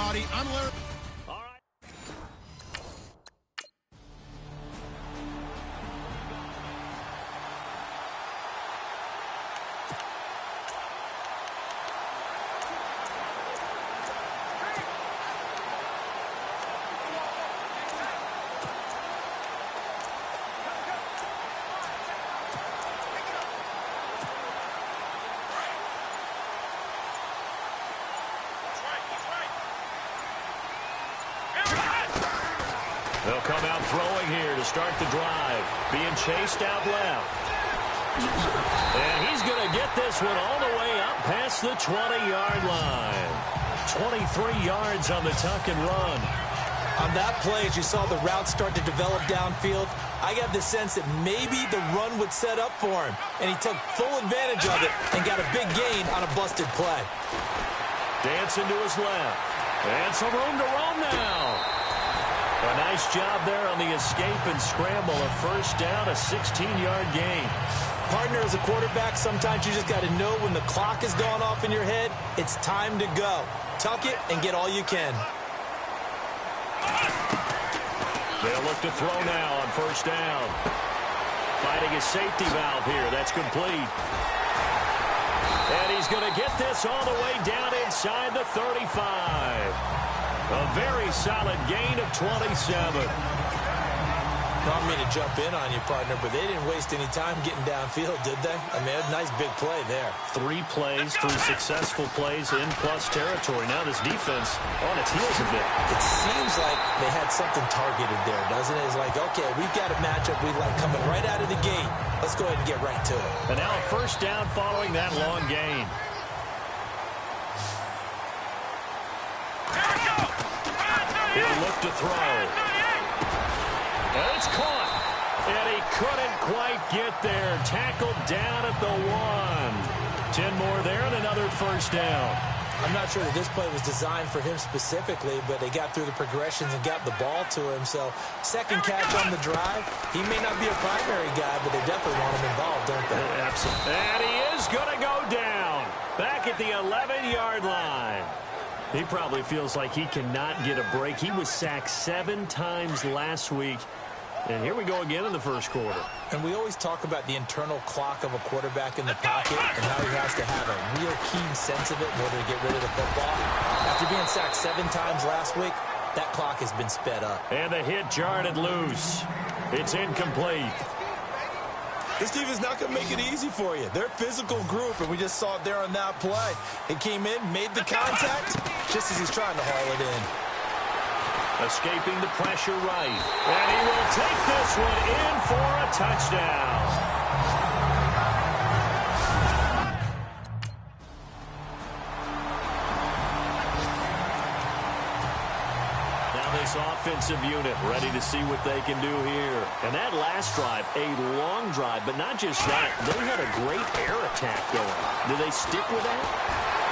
everybody. I'm Larry. All right. They'll come out throwing here to start the drive. Being chased out left. And he's going to get this one all the way up past the 20-yard line. 23 yards on the tuck and run. On that play, as you saw the route start to develop downfield, I got the sense that maybe the run would set up for him. And he took full advantage of it and got a big gain on a busted play. Dancing to his left. And some room to roam now. A nice job there on the escape and scramble. A first down, a 16-yard gain. Partner, as a quarterback, sometimes you just got to know when the clock is going off in your head, it's time to go. Tuck it and get all you can. They'll look to throw now on first down. Fighting a safety valve here. That's complete. And he's going to get this all the way down inside the 35. A very solid gain of 27. I don't mean to jump in on you, partner, but they didn't waste any time getting downfield, did they? I mean, a nice big play there. 3 plays, 3 successful plays in plus territory. Now this defense on its heels a bit. It seems like they had something targeted there, doesn't it? It's like, okay, we've got a matchup we like coming right out of the gate. Let's go ahead and get right to it. And now a first down following that long gain. He'll look to throw. And it's caught. And he couldn't quite get there. Tackled down at the 1. 10 more there and another first down. I'm not sure that this play was designed for him specifically, but they got through the progressions and got the ball to him. So second catch on the drive. He may not be a primary guy, but they definitely want him involved, don't they? Absolutely. And he is going to go down. Back at the 11-yard line. He probably feels like he cannot get a break. He was sacked 7 times last week. And here we go again in the first quarter. And we always talk about the internal clock of a quarterback in the pocket and how he has to have a real keen sense of it in order to get rid of the football. After being sacked 7 times last week, that clock has been sped up. And the hit jarred it loose. It's incomplete. This team is not going to make it easy for you. They're a physical group, and we just saw it there on that play. It came in, made the contact, just as he's trying to haul it in. Escaping the pressure right. And he will take this one in for a touchdown. This offensive unit ready to see what they can do here. And that last drive, a long drive, but not just that. They had a great air attack going. Do they stick with that?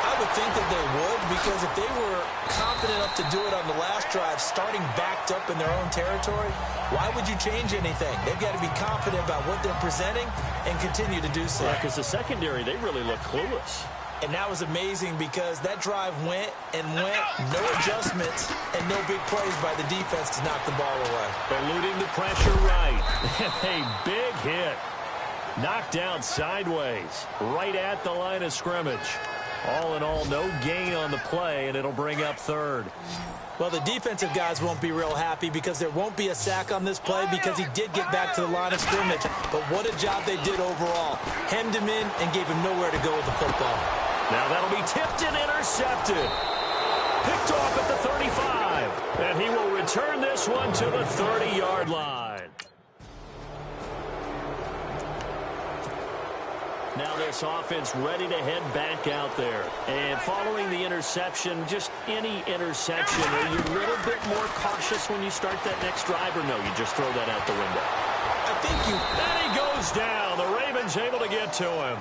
I would think that they would, because if they were confident enough to do it on the last drive, starting backed up in their own territory, why would you change anything? They've got to be confident about what they're presenting and continue to do so. Yeah, because the secondary, they really look clueless. And that was amazing because that drive went and went, no adjustments, and no big plays by the defense to knock the ball away. Eluding the pressure right. A big hit. Knocked down sideways, right at the line of scrimmage. All in all, no gain on the play, and it'll bring up third. Well, the defensive guys won't be real happy because there won't be a sack on this play because he did get back to the line of scrimmage. But what a job they did overall. Hemmed him in and gave him nowhere to go with the football. Now that'll be tipped and intercepted. Picked off at the 35. And he will return this one to the 30-yard line. Now this offense ready to head back out there. And following the interception, just any interception, are you a little bit more cautious when you start that next drive, or no, you just throw that out the window? I think you... And he goes down. The Ravens able to get to him.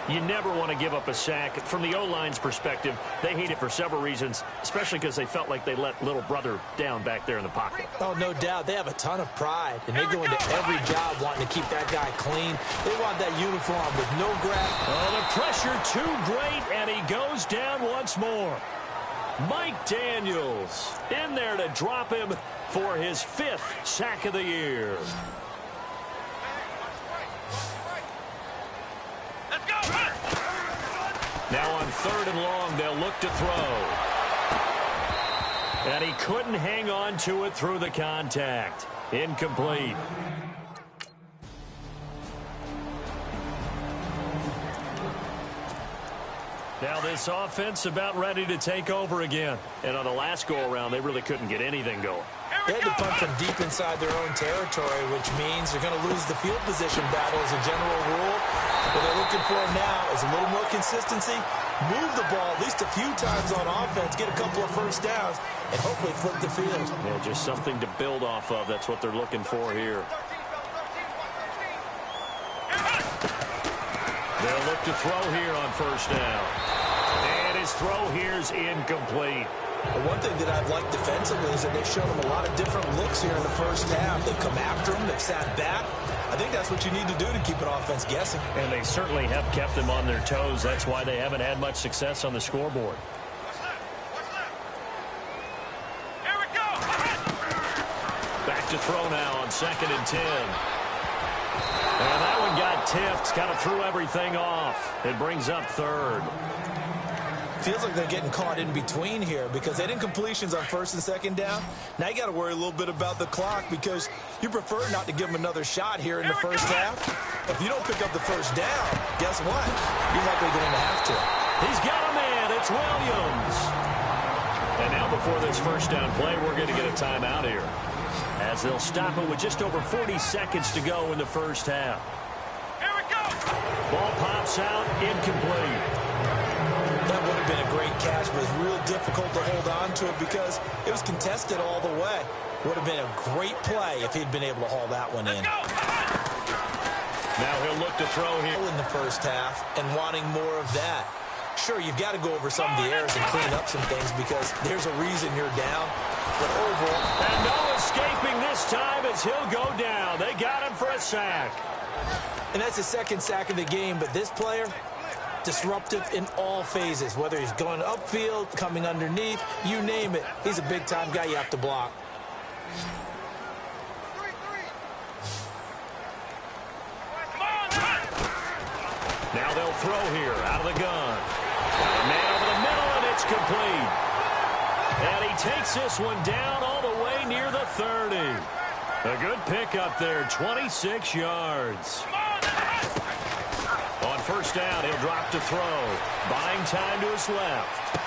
You never want to give up a sack. From the O-line's perspective, they hate it for several reasons, especially because they felt like they let little brother down back there in the pocket. Oh, no doubt. They have a ton of pride, and they go into every job wanting to keep that guy clean. They want that uniform with no grab. Oh, the pressure too great, and he goes down once more. Mike Daniels in there to drop him for his 5th sack of the year. Now on 3rd and long, they'll look to throw. And he couldn't hang on to it through the contact. Incomplete. Now this offense about ready to take over again. And on the last go-around, they really couldn't get anything going. They had to punt from deep inside their own territory, which means they're going to lose the field position battle as a general rule. What they're looking for now is a little more consistency, move the ball at least a few times on offense, get a couple of first downs, and hopefully flip the field. Yeah, just something to build off of. That's what they're looking for here. They'll look to throw here on 1st down. And his throw here is incomplete. But one thing that I've liked defensively is that they've shown them a lot of different looks here in the first half. They've come after him. They've sat back. I think that's what you need to do to keep an offense guessing. And they certainly have kept them on their toes. That's why they haven't had much success on the scoreboard. Here we go. Back to throw now on 2nd and 10. And that one got tipped. Kind of threw everything off. It brings up 3rd. Feels like they're getting caught in between here because they didn't completions on 1st and 2nd down. Now you got to worry a little bit about the clock because you prefer not to give them another shot here in the first half. If you don't pick up the first down, guess what? You're likely going to have to. He's got a man. It's Williams. And now before this first down play, we're going to get a timeout here as they'll stop it with just over 40 seconds to go in the first half. Here we go. Ball pops out, incomplete. That would have been a great catch, but it's real difficult to hold on to it because it was contested all the way. Would have been a great play if he'd been able to haul that one in. Now he'll look to throw here in the first half and wanting more of that. Sure, you've got to go over some of the errors and clean up some things because there's a reason you're down. But overall, and no escaping this time as he'll go down. They got him for a sack. And that's the 2nd sack of the game, but this player, disruptive in all phases, whether he's going upfield, coming underneath, you name it. He's a big-time guy you have to block. Now they'll throw here out of the gun. Got a man over the middle, and it's complete. And he takes this one down all the way near the 30. A good pickup there, 26 yards. On 1st down, he'll drop to throw. Buying time to his left.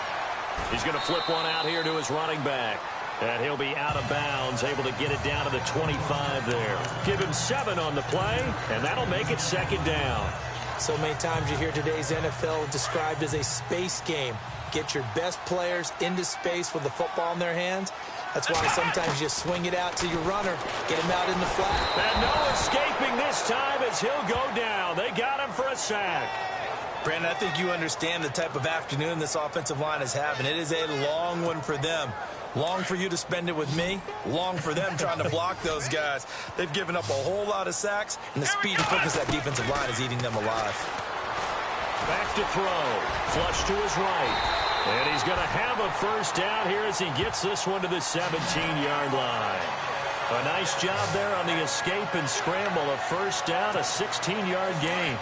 He's going to flip one out here to his running back. And he'll be out of bounds, able to get it down to the 25 there. Give him 7 on the play, and that'll make it 2nd down. So many times you hear today's NFL described as a space game. Get your best players into space with the football in their hands. That's why sometimes you swing it out to your runner, get him out in the flat. And no escaping this time as he'll go down. They got him for a sack. Brandon, I think you understand the type of afternoon this offensive line is having. It is a long one for them. Long for you to spend it with me. Long for them trying to block those guys. They've given up a whole lot of sacks, and the speed and quickness of that defensive line is eating them alive. Back to throw. Flush to his right. And he's going to have a first down here as he gets this one to the 17-yard line. A nice job there on the escape and scramble. A first down, a 16-yard gain.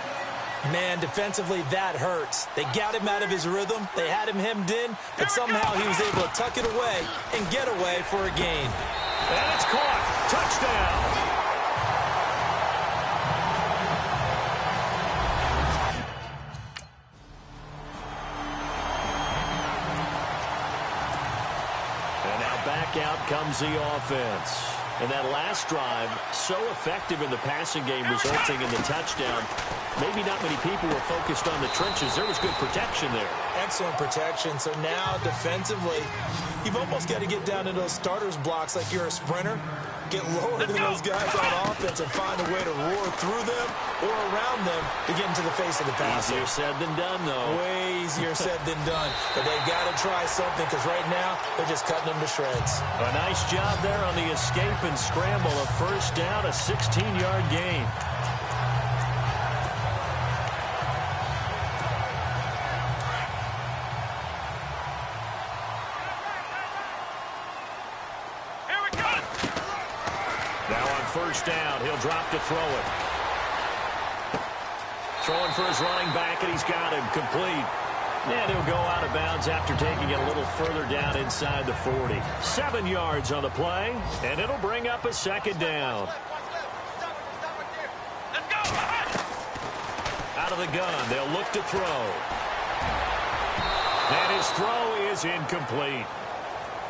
Man, defensively, that hurts. They got him out of his rhythm. They had him hemmed in, but somehow he was able to tuck it away and get away for a gain. And it's caught. Touchdown. Back out comes the offense. And that last drive, so effective in the passing game, resulting in the touchdown. Maybe not many people were focused on the trenches. There was good protection there. Excellent protection. So now, defensively, you've almost got to get down to those starters blocks like you're a sprinter. Get lower than those guys on offense and find a way to roar through them or around them to get into the face of the passer. Easier said than done, though. Way easier said than done. But they've got to try something because right now they're just cutting them to shreds. A nice job there on the escape and scramble. A first down, a 16-yard gain. first down. He'll drop to throw it. Throwing for his running back, and he's got him complete. And he'll go out of bounds after taking it a little further down inside the 40. 7 yards on the play, and it'll bring up a second down. Let's go. Out of the gun, they'll look to throw. And his throw is incomplete.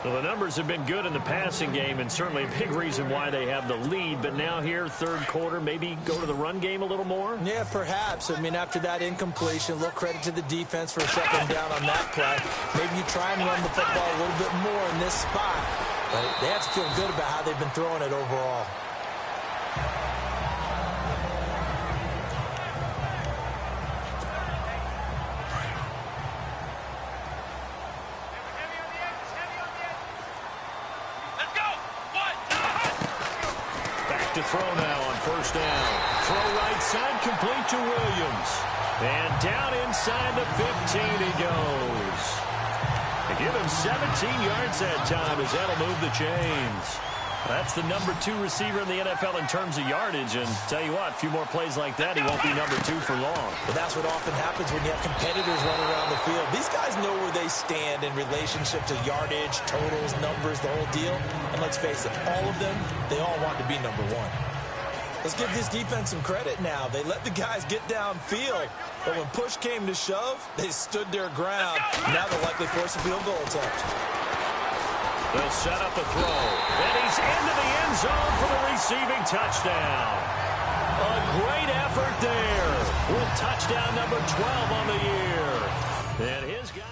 Well, the numbers have been good in the passing game, and certainly a big reason why they have the lead. But now here, third quarter, maybe go to the run game a little more? Yeah, perhaps. I mean, after that incompletion, a little credit to the defense for shutting down on that play. Maybe you try and run the football a little bit more in this spot. But they have to feel good about how they've been throwing it overall. To throw now on first down. Throw right side, complete to Williams. And down inside the 15 he goes. They give him 17 yards that time as that'll move the chains. That's the number 2 receiver in the NFL in terms of yardage. And tell you what, a few more plays like that, he won't be number 2 for long. But that's what often happens when you have competitors running around the field. These guys know where they stand in relationship to yardage, totals, numbers, the whole deal. And let's face it, all of them, they all want to be number 1. Let's give this defense some credit now. They let the guys get downfield. But when push came to shove, they stood their ground. Now they'll likely force a field goal attempt. They'll set up a throw. And he's into the end zone for the receiving touchdown. A great effort there. With touchdown number 12 on the year. And his guys.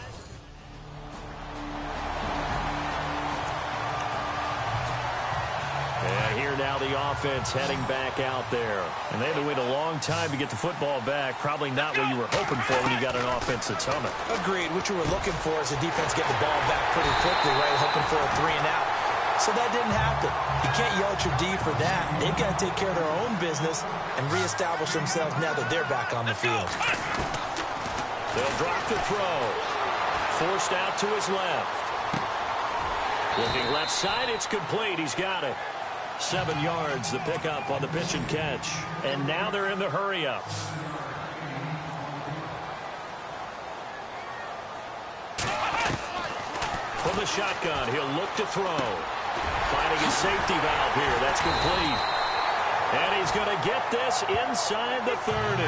And here now the offense heading back out there. And they had to wait a long time to get the football back. Probably not what you were hoping for when you got an offense that's humming. Agreed. What you were looking for is the defense get the ball back pretty quickly, right? Hoping for a 3 and out. So that didn't happen. You can't yell at your D for that. They've got to take care of their own business and reestablish themselves now that they're back on the field. They'll drop the throw. Forced out to his left. Looking left side, it's complete. He's got it. 7 yards, the pickup on the pitch and catch. And now they're in the hurry-up. From the shotgun, he'll look to throw. Finding his safety valve here. That's complete. And he's going to get this inside the 30.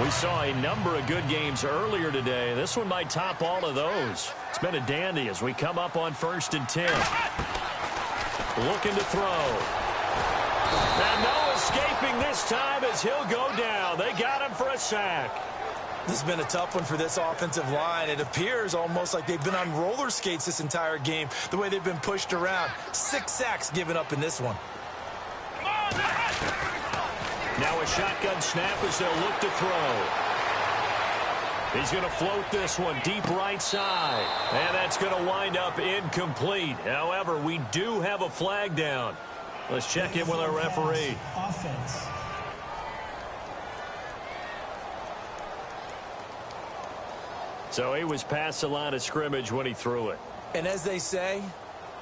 We saw a number of good games earlier today. This one might top all of those. It's been a dandy as we come up on 1st and 10. Looking to throw. And no escaping this time as he'll go down. They got him for a sack. This has been a tough one for this offensive line. It appears almost like they've been on roller skates this entire game, the way they've been pushed around. 6 sacks given up in this one. Now a shotgun snap as they'll look to throw. He's going to float this one deep right side. And that's going to wind up incomplete. However, we do have a flag down. Let's check in with our referee. Offense. So he was past the line of scrimmage when he threw it. And as they say,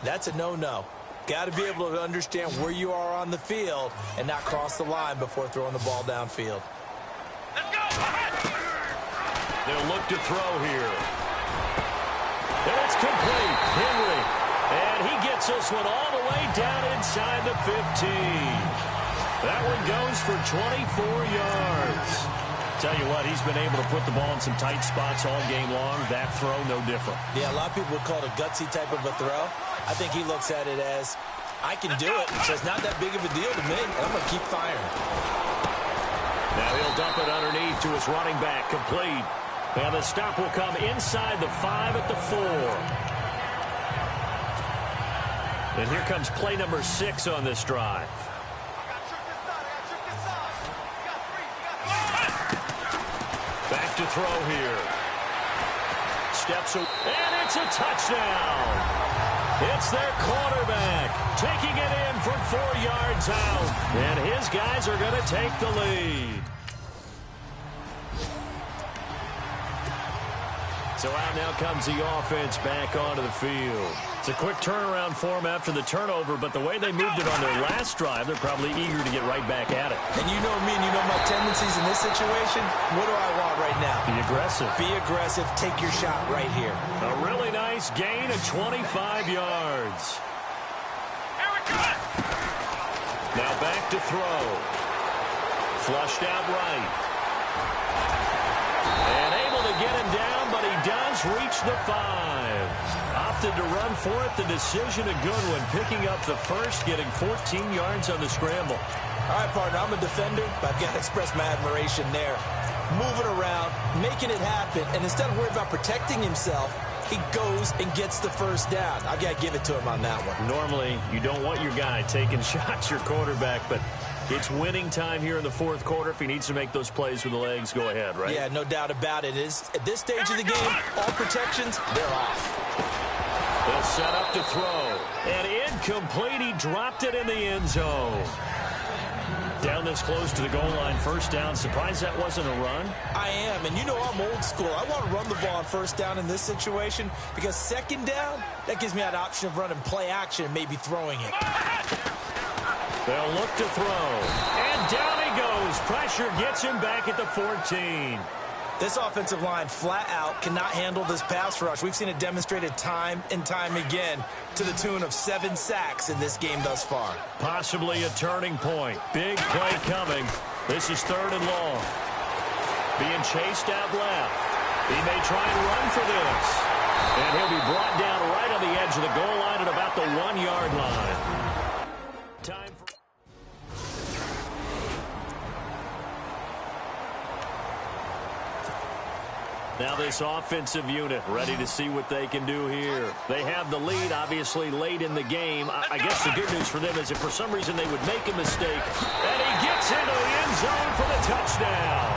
that's a no-no. Got to be able to understand where you are on the field and not cross the line before throwing the ball downfield. Let's go. They'll look to throw here. And it's complete. Henry. And he gets this one all the way down inside the 15. That one goes for 24 yards. Tell you what, he's been able to put the ball in some tight spots all game long. That throw, no different. Yeah, a lot of people would call it a gutsy type of a throw. I think he looks at it as, I can do it, so it's not that big of a deal to me, and I'm going to keep firing. Now he'll dump it underneath to his running back, complete. And the stop will come inside the 5 at the 4. And here comes play number 6 on this drive. Back to throw here. Steps away, and it's a touchdown. It's their quarterback taking it in from 4 yards out. And his guys are going to take the lead. So out now comes the offense back onto the field. It's a quick turnaround for them after the turnover, but the way they moved it on their last drive, they're probably eager to get right back at it. And you know me and you know my tendencies in this situation. What do I want right now? Be aggressive. Be aggressive. Take your shot right here. A really nice gain of 25 yards. Now back to throw. Flushed out right. And able to get him down, but he does reach the 5. Opted to run for it. The decision a good one. Picking up the first, getting 14 yards on the scramble. All right, partner, I'm a defender, but I've got to express my admiration there. Moving around, making it happen, and instead of worrying about protecting himself, he goes and gets the first down. I've got to give it to him on that one. Normally, you don't want your guy taking shots, your quarterback, but it's winning time here in the fourth quarter. If he needs to make those plays with the legs, go ahead, right? Yeah, no doubt about it. At this stage of the game, all protections, they're off. They'll set up to throw. And incomplete. He dropped it in the end zone. Down this close to the goal line, first down. Surprised that wasn't a run? I am, and you know I'm old school. I want to run the ball on first down in this situation because second down, that gives me that option of running play action and maybe throwing it. They'll look to throw. And down he goes. Pressure gets him back at the 14. This offensive line flat out cannot handle this pass rush. We've seen it demonstrated time and time again to the tune of 7 sacks in this game thus far. Possibly a turning point. Big play coming. This is 3rd and long. Being chased out left. He may try and run for this. And he'll be brought down right on the edge of the goal line at about the 1-yard line. Time for... Now this offensive unit ready to see what they can do here. They have the lead, obviously, late in the game. I guess the good news for them is if for some reason they would make a mistake, and he gets into the end zone for the touchdown.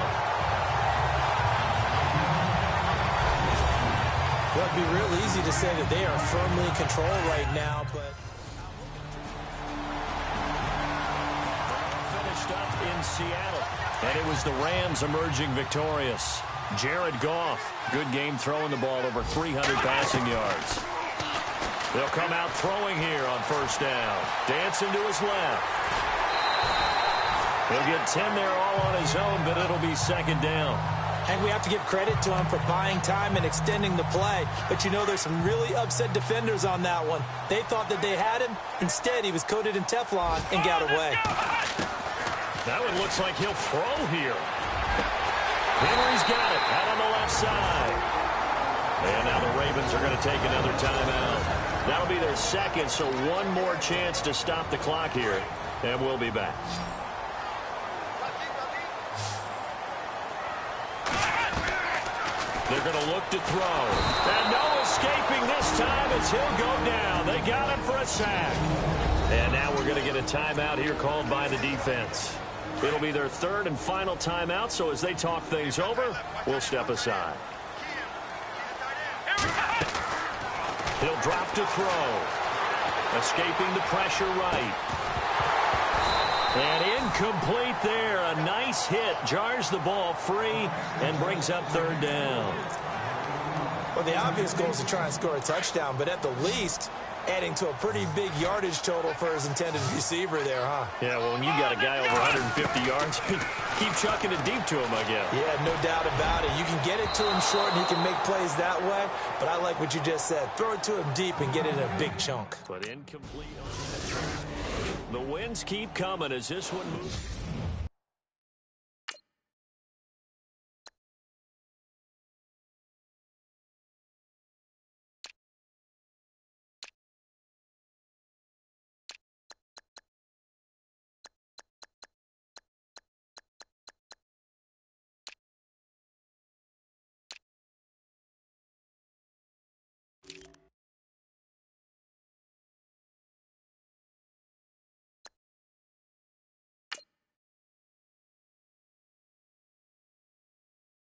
Well, it'd be real easy to say that they are firmly in control right now, but... Finished up in Seattle, and it was the Rams emerging victorious. Jared Goff, good game throwing the ball, over 300 passing yards. They'll come out throwing here on first down. Dancing to his left. He'll get 10 there all on his own, but it'll be second down. And we have to give credit to him for buying time and extending the play. But you know there's some really upset defenders on that one. They thought that they had him. Instead, he was coated in Teflon and got away. That one looks like he'll throw here. Henry's got it out on the left side. And now the Ravens are going to take another timeout. That'll be their second, so one more chance to stop the clock here. And we'll be back. They're going to look to throw. And no escaping this time as he'll go down. They got him for a sack. And now we're going to get a timeout here called by the defense. It'll be their 3rd and final timeout, so as they talk things over, we'll step aside. He'll drop to throw. Escaping the pressure right. And incomplete there. A nice hit. Jars the ball free and brings up 3rd down. Well, the obvious goal is to try and score a touchdown, but at the least, adding to a pretty big yardage total for his intended receiver there, huh? Yeah, well, when you got a guy over 150 yards, keep chucking it deep to him, I guess. Yeah, no doubt about it. You can get it to him short, and he can make plays that way, but I like what you just said. Throw it to him deep and get it in a big chunk. But incomplete on that. The wins keep coming as this one moves.